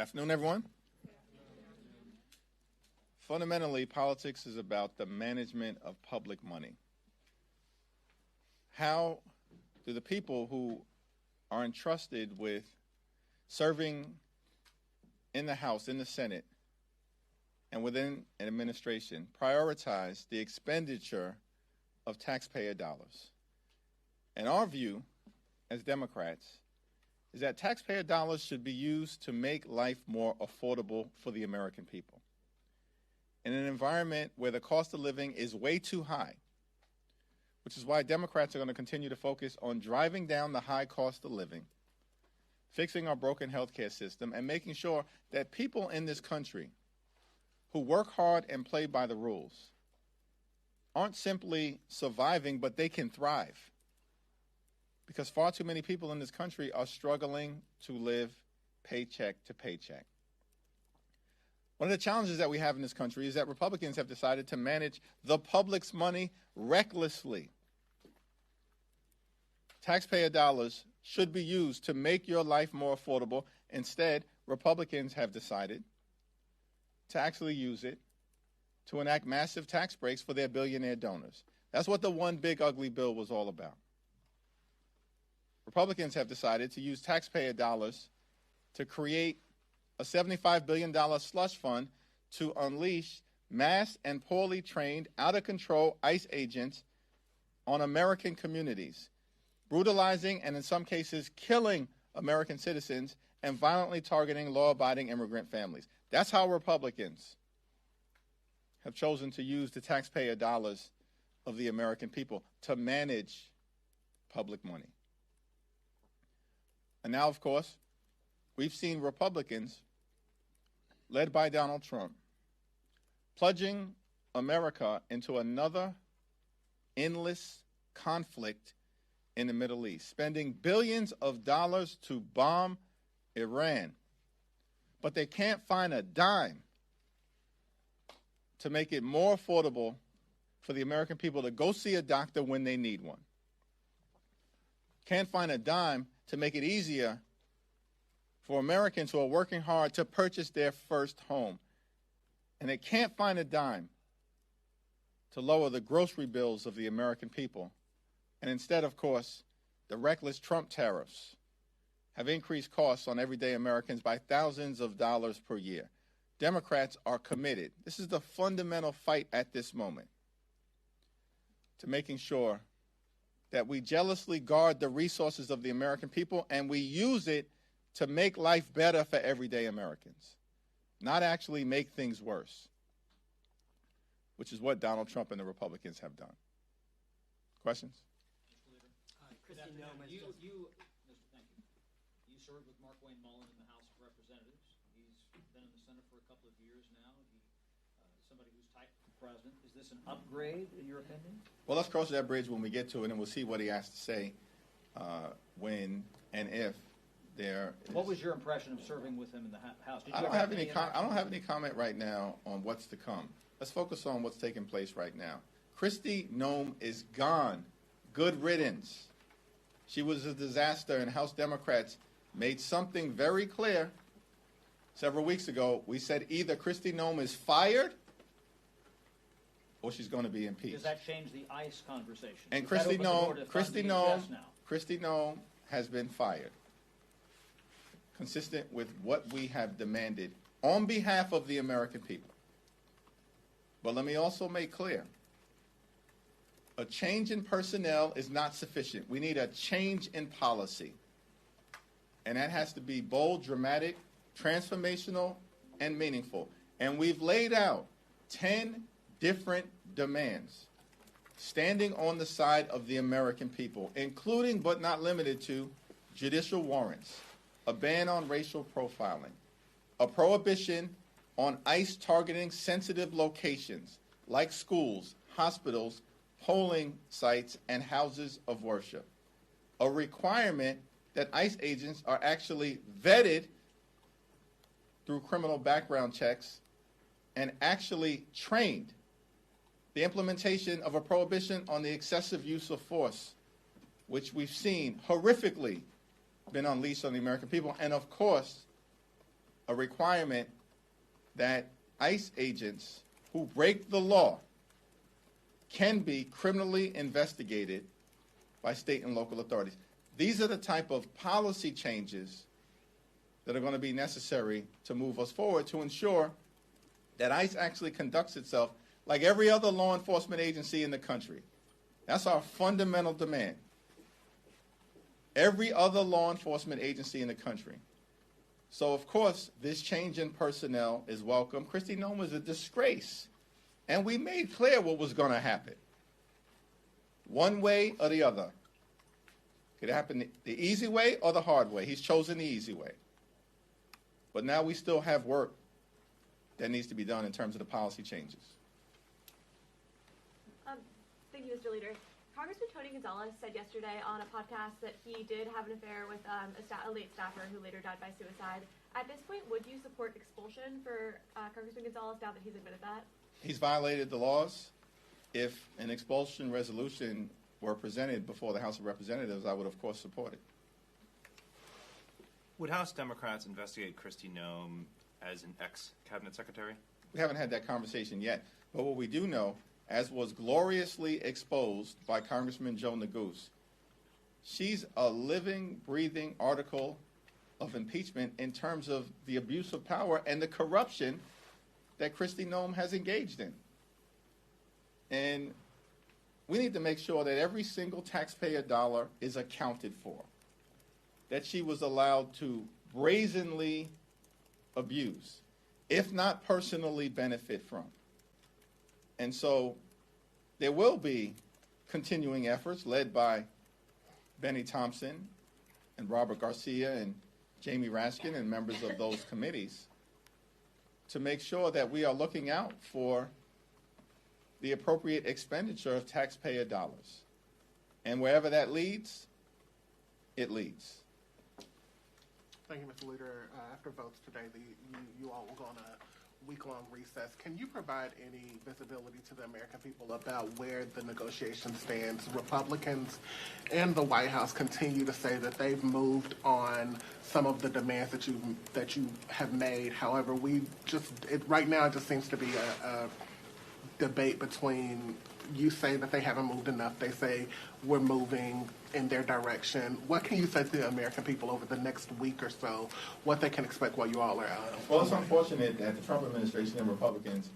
afternoon, everyone. Fundamentally, politics is about the management of public money. How do the people who are entrusted with serving in the House, in the Senate, and within an administration prioritize the expenditure of taxpayer dollars? And our view as Democrats is that taxpayer dollars should be used to make life more affordable for the American people. In an environment where the cost of living is way too high, which is why Democrats are going to continue to focus on driving down the high cost of living, fixing our broken healthcare system, and making sure that people in this country who work hard and play by the rules aren't simply surviving, but they can thrive. Because far too many people in this country are struggling to live paycheck to paycheck. One of the challenges that we have in this country is that Republicans have decided to manage the public's money recklessly. Taxpayer dollars should be used to make your life more affordable. Instead, Republicans have decided to actually use it to enact massive tax breaks for their billionaire donors. That's what the one big ugly bill was all about. Republicans have decided to use taxpayer dollars to create a $75 billion slush fund to unleash mass and poorly trained, out-of-control ICE agents on American communities, brutalizing and in some cases killing American citizens and violently targeting law-abiding immigrant families. That's how Republicans have chosen to use the taxpayer dollars of the American people to manage public money. And now, of course, we've seen Republicans, led by Donald Trump, plunging America into another endless conflict in the Middle East, spending billions of dollars to bomb Iran. But they can't find a dime to make it more affordable for the American people to go see a doctor when they need one. Can't find a dime to make it easier for Americans who are working hard to purchase their first home. And they can't find a dime to lower the grocery bills of the American people. And instead, of course, the reckless Trump tariffs have increased costs on everyday Americans by thousands of dollars per year. Democrats are committed. This is the fundamental fight at this moment to making sure that we jealously guard the resources of the American people and we use it to make life better for everyday Americans, not actually make things worse, which is what Donald Trump and the Republicans have done. Questions? Mr. Leader. Christy Noem. You served with Mark Wayne Mullen in the House of Representatives. He's been in the Senate for a couple of years now. Somebody who's tight with the president. Is this an upgrade, in your opinion? Well, let's cross that bridge when we get to it, and we'll see what he has to say when and if there is. What was your impression of serving with him in the House? I don't have any comment right now on what's to come. Let's focus on what's taking place right now. Christy Noem is gone. Good riddance. She was a disaster, and House Democrats made something very clear several weeks ago. We said either Christy Noem is fired or she's going to be impeached. Does that change the ICE conversation? And Christy Noem has been fired, consistent with what we have demanded on behalf of the American people. But let me also make clear, a change in personnel is not sufficient. We need a change in policy. And that has to be bold, dramatic, transformational, and meaningful. And we've laid out 10 different demands standing on the side of the American people, including but not limited to judicial warrants, a ban on racial profiling, a prohibition on ICE targeting sensitive locations like schools, hospitals, polling sites, and houses of worship, a requirement that ICE agents are actually vetted through criminal background checks and actually trained, the implementation of a prohibition on the excessive use of force, which we've seen horrifically been unleashed on the American people, and of course, a requirement that ICE agents who break the law can be criminally investigated by state and local authorities. These are the type of policy changes that are going to be necessary to move us forward to ensure that ICE actually conducts itself like every other law enforcement agency in the country. That's our fundamental demand. Every other law enforcement agency in the country. So, of course, this change in personnel is welcome. Kristi Noem was a disgrace, and we made clear what was going to happen. One way or the other. Could happen the easy way or the hard way. He's chosen the easy way. But now we still have work that needs to be done in terms of the policy changes. Thank you, Mr. Leader. Congressman Tony Gonzalez said yesterday on a podcast that he did have an affair with a late staffer who later died by suicide. At this point, would you support expulsion for Congressman Gonzalez now that he's admitted that? He's violated the laws. If an expulsion resolution were presented before the House of Representatives, I would, of course, support it. Would House Democrats investigate Kristi Noem as an ex-cabinet secretary? We haven't had that conversation yet. But what we do know, as was gloriously exposed by Congressman Joe Neguse, she's a living, breathing article of impeachment in terms of the abuse of power and the corruption that Kristi Noem has engaged in. And we need to make sure that every single taxpayer dollar is accounted for, that she was allowed to brazenly abuse, if not personally benefit from. And so there will be continuing efforts led by Benny Thompson and Robert Garcia and Jamie Raskin and members of those committees to make sure that we are looking out for the appropriate expenditure of taxpayer dollars. And wherever that leads, it leads. Thank you, Mr. Leader. After votes today, you all will go on a week-long recess. Can you provide any visibility to the American people about where the negotiation stands? Republicans and the White House continue to say that they've moved on some of the demands that you have made. However, right now it just seems to be a debate between you say that they haven't moved enough. They say we're moving in their direction. What can you say to the American people over the next week or so, what they can expect while you all are out? Well, it's unfortunate that the Trump administration and Republicans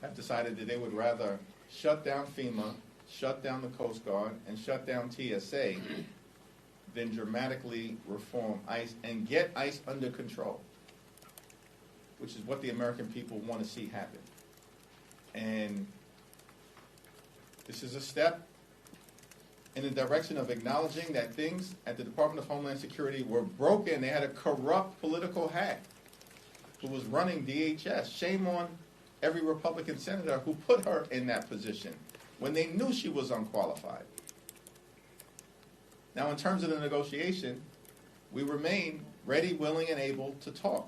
have decided that they would rather shut down FEMA, shut down the Coast Guard, and shut down TSA than dramatically reform ICE and get ICE under control, which is what the American people want to see happen. And this is a step in the direction of acknowledging that things at the Department of Homeland Security were broken. They had a corrupt political hack who was running DHS. Shame on every Republican senator who put her in that position when they knew she was unqualified. Now, in terms of the negotiation, we remain ready, willing, and able to talk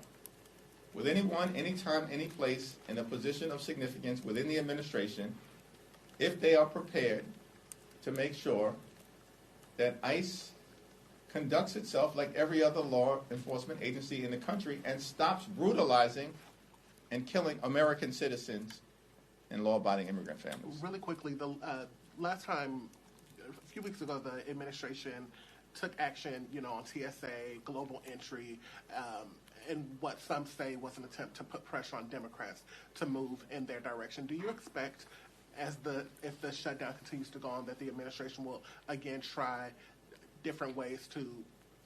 with anyone, anytime, any place in a position of significance within the administration if they are prepared to make sure that ICE conducts itself like every other law enforcement agency in the country and stops brutalizing and killing American citizens and law-abiding immigrant families. Really quickly, the last time, a few weeks ago, the administration took action, on TSA, global entry, and what some say was an attempt to put pressure on Democrats to move in their direction. Do you expect, if the shutdown continues to go on, that the administration will again try different ways to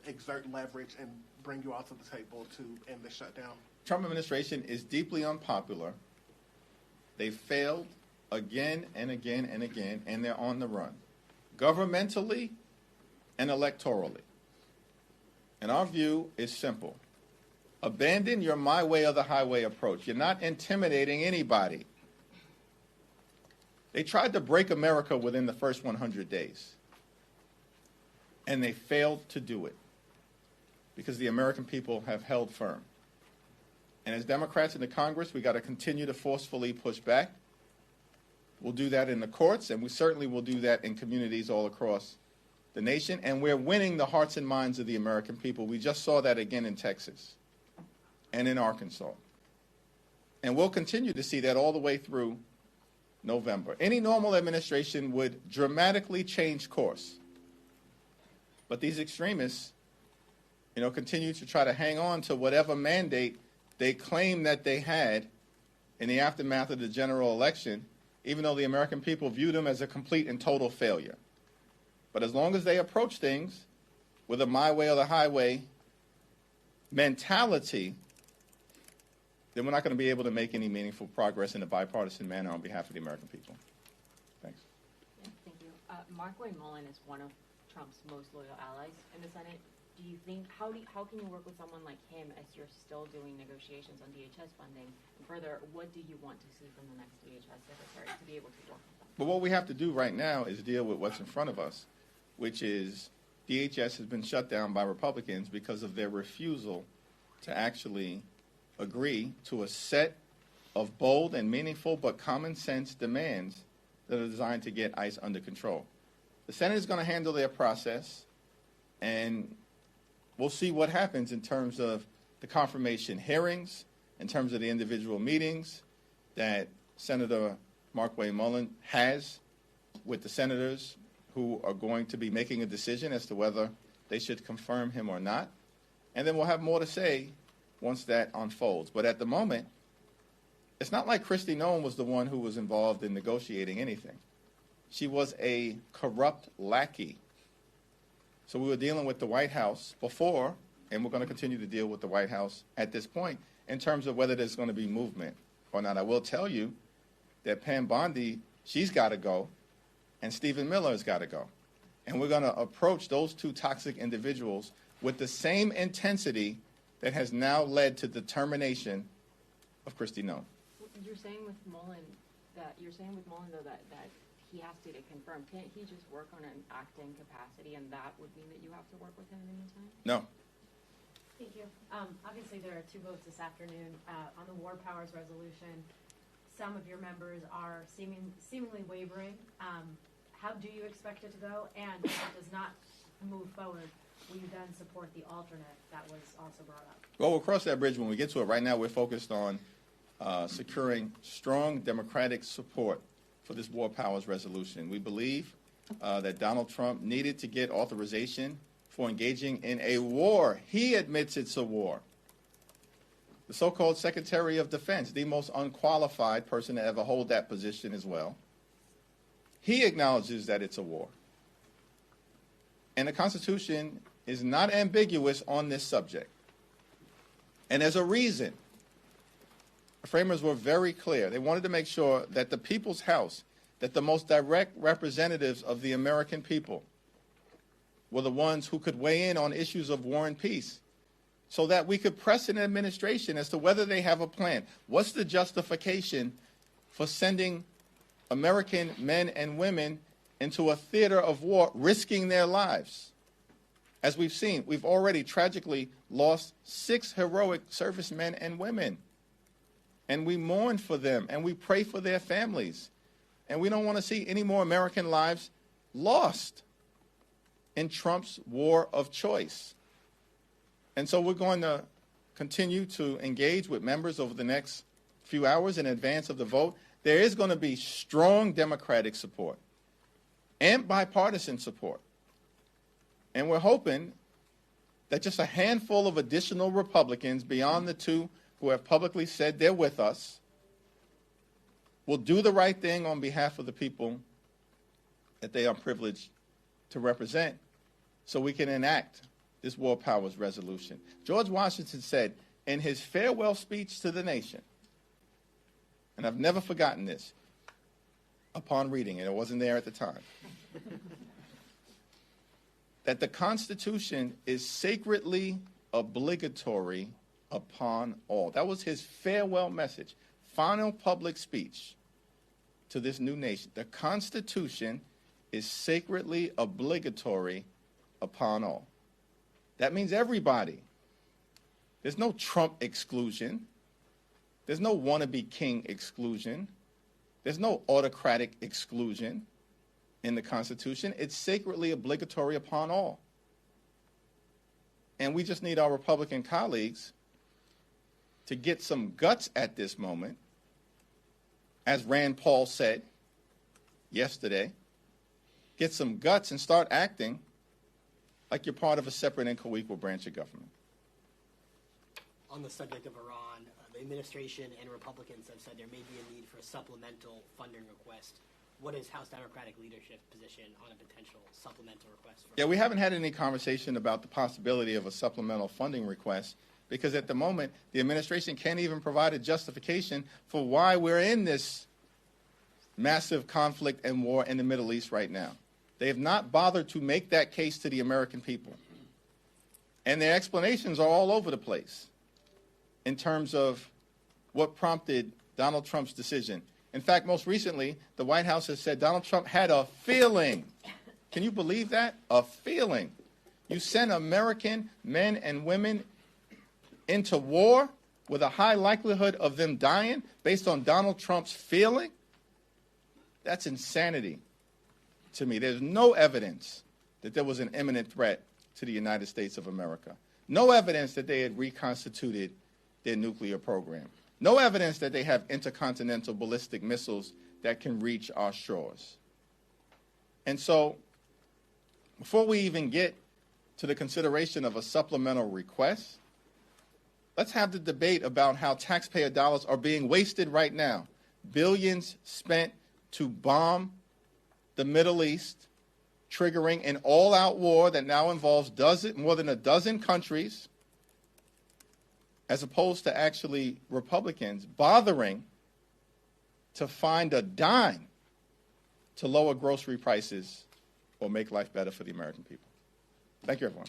exert leverage and bring you all to the table to end the shutdown? Trump administration is deeply unpopular. They failed again and again and again, and they're on the run, governmentally and electorally. And our view is simple. Abandon your my way or the highway approach. You're not intimidating anybody. They tried to break America within the first 100 days, and they failed to do it because the American people have held firm. And as Democrats in the Congress, we got to continue to forcefully push back. We'll do that in the courts, and we certainly will do that in communities all across the nation, and we're winning the hearts and minds of the American people. We just saw that again in Texas. and in Arkansas. And we'll continue to see that all the way through November. Any normal administration would dramatically change course. But these extremists, continue to try to hang on to whatever mandate they claim that they had in the aftermath of the general election, even though the American people view them as a complete and total failure. But as long as they approach things with a my way or the highway mentality, then we're not going to be able to make any meaningful progress in a bipartisan manner on behalf of the American people. Thanks. Yeah, thank you. Markwayne Mullin is one of Trump's most loyal allies in the Senate. Do you think, how can you work with someone like him as you're still doing negotiations on DHS funding? And further, what do you want to see from the next DHS secretary to be able to work with them? But what we have to do right now is deal with what's in front of us, which is DHS has been shut down by Republicans because of their refusal to actually agree to a set of bold and meaningful but common sense demands that are designed to get ICE under control. The Senate is going to handle their process, and we'll see what happens in terms of the confirmation hearings, in terms of the individual meetings that Senator Markwayne Mullin has with the senators who are going to be making a decision as to whether they should confirm him or not. And then we'll have more to say once that unfolds. But at the moment, it's not like Kristi Noem was the one who was involved in negotiating anything. She was a corrupt lackey. So we were dealing with the White House before, and we're going to continue to deal with the White House at this point in terms of whether there's going to be movement or not. I will tell you that Pam Bondi, she's got to go, and Stephen Miller has got to go. And we're going to approach those two toxic individuals with the same intensity that has now led to the termination of Kristi Noem. You're saying with Mullin though that he has to confirm. Can't he just work on an acting capacity, and that would mean that you have to work with him in the meantime? No. Thank you. Obviously, there are two votes this afternoon on the War Powers Resolution. Some of your members are seemingly wavering. How do you expect it to go? And if it does not move forward, will you then support the alternate that was also brought up? Well, we'll cross that bridge when we get to it. Right now, we're focused on securing strong Democratic support for this War Powers Resolution. We believe that Donald Trump needed to get authorization for engaging in a war. He admits it's a war. The so-called Secretary of Defense, the most unqualified person to ever hold that position as well, he acknowledges that it's a war. And the Constitution is not ambiguous on this subject. And there's a reason. The framers were very clear. They wanted to make sure that the people's house, that the most direct representatives of the American people were the ones who could weigh in on issues of war and peace, so that we could press an administration as to whether they have a plan. What's the justification for sending American men and women into a theater of war, risking their lives? As we've seen, we've already tragically lost 6 heroic servicemen and women. And we mourn for them, and we pray for their families. And we don't want to see any more American lives lost in Trump's war of choice. And so we're going to continue to engage with members over the next few hours in advance of the vote. There is going to be strong Democratic support and bipartisan support. And we're hoping that just a handful of additional Republicans beyond the 2 who have publicly said they're with us will do the right thing on behalf of the people that they are privileged to represent, so we can enact this War Powers Resolution. George Washington said in his farewell speech to the nation, and I've never forgotten this upon reading it, it wasn't there at the time, that the Constitution is sacredly obligatory upon all. That was his farewell message, final public speech to this new nation. The Constitution is sacredly obligatory upon all. That means everybody. There's no Trump exclusion. There's no wannabe king exclusion. There's no autocratic exclusion in the Constitution. It's sacredly obligatory upon all. And we just need our Republican colleagues to get some guts at this moment, as Rand Paul said yesterday, get some guts and start acting like you're part of a separate and co-equal branch of government. On the subject of Iran, the administration and Republicans have said there may be a need for a supplemental funding request. What is House Democratic leadership position on a potential supplemental request? Yeah, we haven't had any conversation about the possibility of a supplemental funding request because at the moment, the administration can't even provide a justification for why we're in this massive conflict and war in the Middle East right now. They have not bothered to make that case to the American people. And their explanations are all over the place in terms of what prompted Donald Trump's decision. In fact, most recently, the White House has said Donald Trump had a feeling. Can you believe that? A feeling. You send American men and women into war with a high likelihood of them dying based on Donald Trump's feeling? That's insanity to me. There's no evidence that there was an imminent threat to the United States of America. No evidence that they had reconstituted their nuclear program. No evidence that they have intercontinental ballistic missiles that can reach our shores. And so, before we even get to the consideration of a supplemental request, let's have the debate about how taxpayer dollars are being wasted right now. Billions spent to bomb the Middle East, triggering an all-out war that now involves more than a dozen countries, as opposed to actually Republicans bothering to find a dime to lower grocery prices or make life better for the American people. Thank you, everyone.